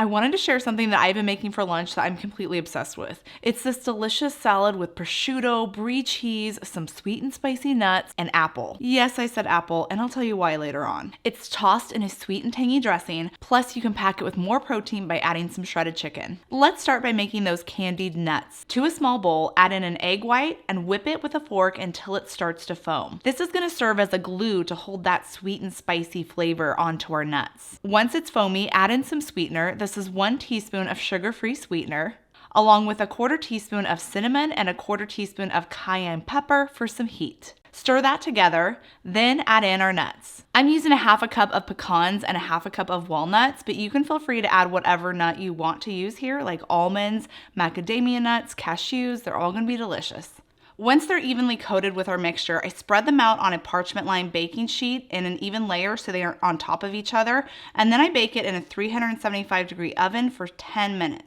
I wanted to share something that I've been making for lunch that I'm completely obsessed with. It's this delicious salad with prosciutto, brie cheese, some sweet and spicy nuts, and apple. Yes, I said apple, and I'll tell you why later on. It's tossed in a sweet and tangy dressing, plus you can pack it with more protein by adding some shredded chicken. Let's start by making those candied nuts. To a small bowl, add in an egg white and whip it with a fork until it starts to foam. This is going to serve as a glue to hold that sweet and spicy flavor onto our nuts. Once it's foamy, add in some sweetener. This is 1 teaspoon of sugar-free sweetener, along with a 1/4 teaspoon of cinnamon and a 1/4 teaspoon of cayenne pepper for some heat. Stir that together, then add in our nuts. I'm using a 1/2 cup of pecans and a 1/2 cup of walnuts, but you can feel free to add whatever nut you want to use here, like almonds, macadamia nuts, cashews. They're all going to be delicious. Once they're evenly coated with our mixture, I spread them out on a parchment-lined baking sheet in an even layer so they are on top of each other, and then I bake it in a 375-degree oven for 10 minutes.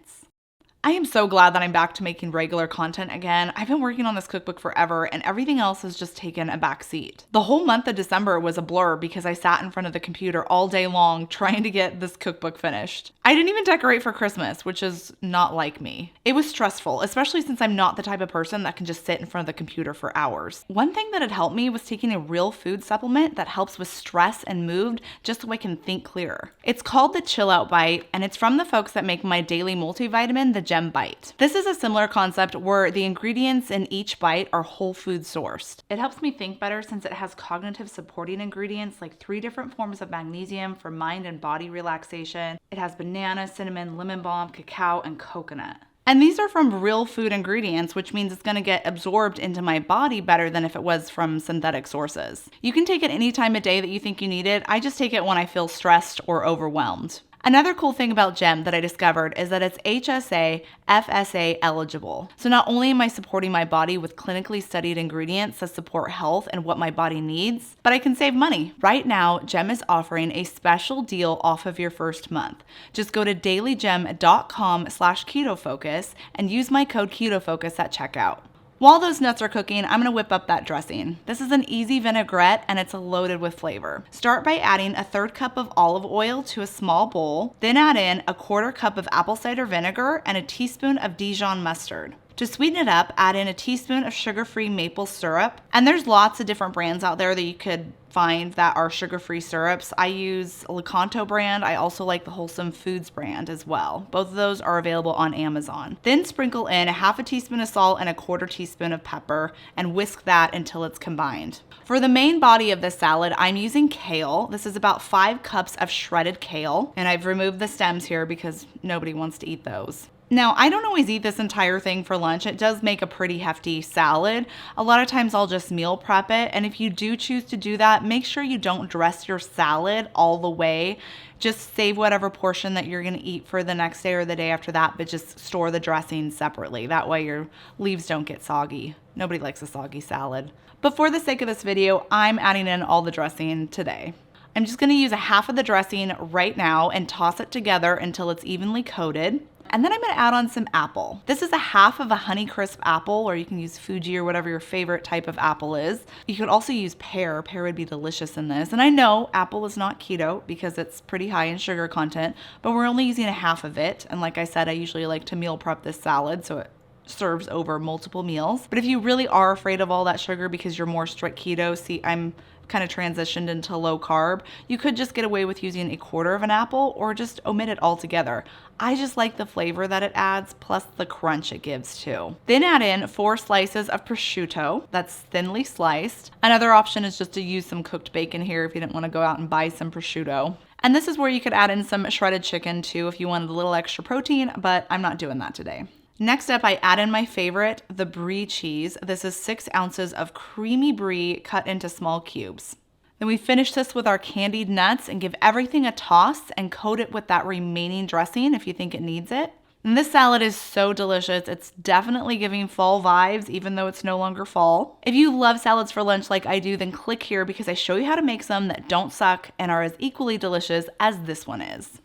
I am so glad that I'm back to making regular content again. I've been working on this cookbook forever and everything else has just taken a back seat. The whole month of December was a blur because I sat in front of the computer all day long trying to get this cookbook finished. I didn't even decorate for Christmas, which is not like me. It was stressful, especially since I'm not the type of person that can just sit in front of the computer for hours. One thing that had helped me was taking a real food supplement that helps with stress and mood just so I can think clearer. It's called the Chill Out Bite and it's from the folks that make my daily multivitamin, the Gem Bite. This is a similar concept where the ingredients in each bite are whole food sourced. It helps me think better since it has cognitive supporting ingredients like 3 different forms of magnesium for mind and body relaxation. It has banana, cinnamon, lemon balm, cacao, and coconut. And these are from real food ingredients, which means it's going to get absorbed into my body better than if it was from synthetic sources. You can take it any time of day that you think you need it. I just take it when I feel stressed or overwhelmed. Another cool thing about Gem that I discovered is that it's HSA, FSA eligible. So not only am I supporting my body with clinically studied ingredients that support health and what my body needs, but I can save money. Right now, Gem is offering a special deal off of your first month. Just go to dailygem.com/KetoFocus and use my code KetoFocus at checkout. While those nuts are cooking, I'm gonna whip up that dressing. This is an easy vinaigrette and it's loaded with flavor. Start by adding a 1/3 cup of olive oil to a small bowl, then add in a 1/4 cup of apple cider vinegar and a teaspoon of Dijon mustard. To sweeten it up, add in a teaspoon of sugar-free maple syrup. And there's lots of different brands out there that you could find that are sugar-free syrups. I use Lecanto brand. I also like the Wholesome Foods brand as well. Both of those are available on Amazon. Then sprinkle in a 1/2 teaspoon of salt and a 1/4 teaspoon of pepper and whisk that until it's combined. For the main body of the salad, I'm using kale. This is about 5 cups of shredded kale. And I've removed the stems here because nobody wants to eat those. Now, I don't always eat this entire thing for lunch. It does make a pretty hefty salad. A lot of times I'll just meal prep it. And if you do choose to do that, make sure you don't dress your salad all the way. Just save whatever portion that you're gonna eat for the next day or the day after that, but just store the dressing separately. That way your leaves don't get soggy. Nobody likes a soggy salad. But for the sake of this video, I'm adding in all the dressing today. I'm just gonna use a 1/2 of the dressing right now and toss it together until it's evenly coated. And then I'm gonna add on some apple. This is a 1/2 of a Honeycrisp apple, or you can use Fuji or whatever your favorite type of apple is. You could also use pear. Pear would be delicious in this. And I know apple is not keto because it's pretty high in sugar content, but we're only using a 1/2 of it. And like I said, I usually like to meal prep this salad so it serves over multiple meals. But if you really are afraid of all that sugar because you're more strict keto, see, I'm kind of transitioned into low carb, you could just get away with using a 1/4 of an apple or just omit it altogether. I just like the flavor that it adds plus the crunch it gives too. Then add in 4 slices of prosciutto that's thinly sliced. Another option is just to use some cooked bacon here if you didn't want to go out and buy some prosciutto. And this is where you could add in some shredded chicken too if you wanted a little extra protein, but I'm not doing that today. Next up, I add in my favorite, the brie cheese. This is 6 ounces of creamy brie cut into small cubes. Then we finish this with our candied nuts and give everything a toss and coat it with that remaining dressing if you think it needs it. And this salad is so delicious. It's definitely giving fall vibes, even though it's no longer fall. If you love salads for lunch like I do, then click here because I show you how to make some that don't suck and are as equally delicious as this one is.